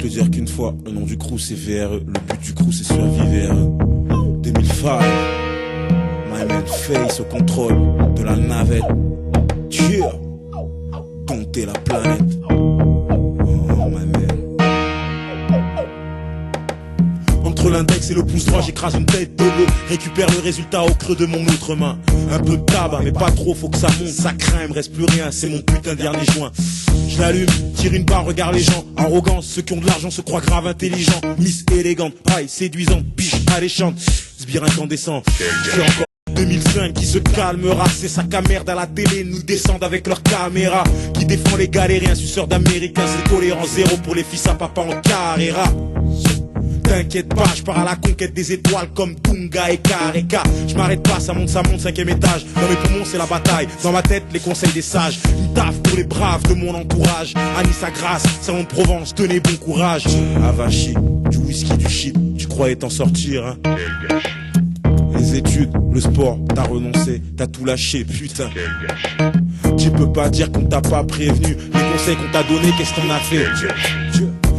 te dire qu'une fois, le nom du crew c'est VRE, le but du crew c'est survivre. 2005, my man Face au contrôle de la navette. Dieu, dompter la planète. Oh my man. Entre l'index et le pouce droit, j'écrase une tête de bleu. Récupère le résultat au creux de mon autre main. Un peu de tabac, mais pas trop, faut que ça monte. Ça craint, il me reste plus rien, c'est mon putain de dernier joint. Je l'allume, tire une barre, regarde les gens. Arrogance, ceux qui ont de l'argent se croient grave intelligents. Miss élégante, paille, séduisante, biche alléchante. Sbire incandescent, c'est encore 2005 qui se calmera. Ces sacs à merde à la télé nous descendent avec leurs caméras. Qui défend les galériens, suceurs d'américains. C'est tolérant zéro pour les fils à papa en carrera. T'inquiète pas, je pars à la conquête des étoiles comme Tunga et Kareka. Je m'arrête pas, ça monte, 5e étage. Dans mes poumons c'est la bataille, dans ma tête les conseils des sages. Une taf pour les braves de mon entourage. Anissa Grasse, salon de Provence, tenez bon courage. Avachi, du whisky, du shit, tu croyais t'en sortir hein. Quel gâchis. Les études, le sport, t'as renoncé, t'as tout lâché, putain. Quel gâchis. Tu peux pas dire qu'on t'a pas prévenu. Les conseils qu'on t'a donnés, qu'est-ce qu'on a fait?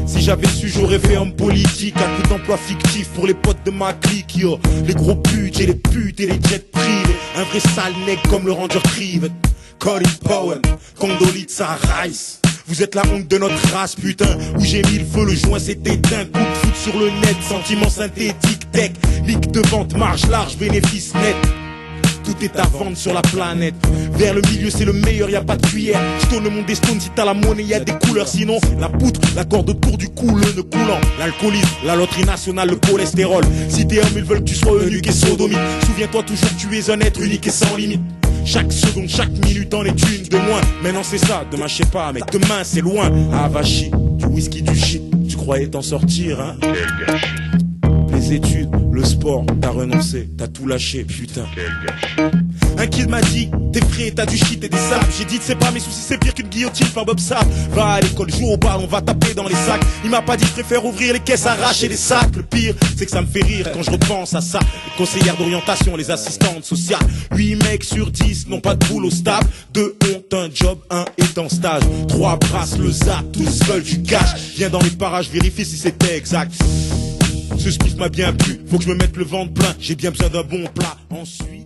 Si j'avais su, j'aurais fait homme politique. Un coup d'emploi fictif pour les potes de ma clique, yo. Les gros budgets, les putes et les jets privés. Un vrai sale nec comme le Ranger Crivet. Colin Powell, Condoleezza Rice. Vous êtes la honte de notre race, putain. Où j'ai mis le feu, le joint s'est éteint. Coup de foot sur le net, sentiments synthétiques, tech. Ligue de vente, marge large, bénéfice net. Tout est à vendre sur la planète. Vers le milieu c'est le meilleur, y a pas de cuillère. Stone le monde des stones, si t'as la monnaie y a des couleurs. Sinon la poutre, la corde autour du cou, le nœud coulant. L'alcoolisme, la loterie nationale, le cholestérol. Si t'es homme ils veulent que tu sois eunuque et sodomite. Souviens-toi toujours que tu es un être unique et sans limite. Chaque seconde, chaque minute en est une de moins. Maintenant c'est ça, demain je sais pas mec, demain c'est loin. Avachi, du whisky, du shit, tu croyais t'en sortir hein. Quel gâchis. Les études, le sport, t'as renoncé, t'as tout lâché, putain. Quel gâchis. Un kid m'a dit, t'es frais, t'as du shit et des sables. J'ai dit, c'est pas mes soucis, c'est pire qu'une guillotine par Bob Sapp. Va à l'école, joue au bal, on va taper dans les sacs. Il m'a pas dit, je préfère ouvrir les caisses, arracher les sacs. Le pire, c'est que ça me fait rire quand je repense à ça. Les conseillères d'orientation, les assistantes sociales. 8 mecs sur 10 n'ont pas de boulot stable. 2 ont un job, 1 est en stage. 3 brassent le zap, tous veulent du cash. Viens dans les parages, vérifie si c'était exact. Ce spiff m'a bien plu, faut que je me mette le ventre plein. J'ai bien besoin d'un bon plat. Ensuite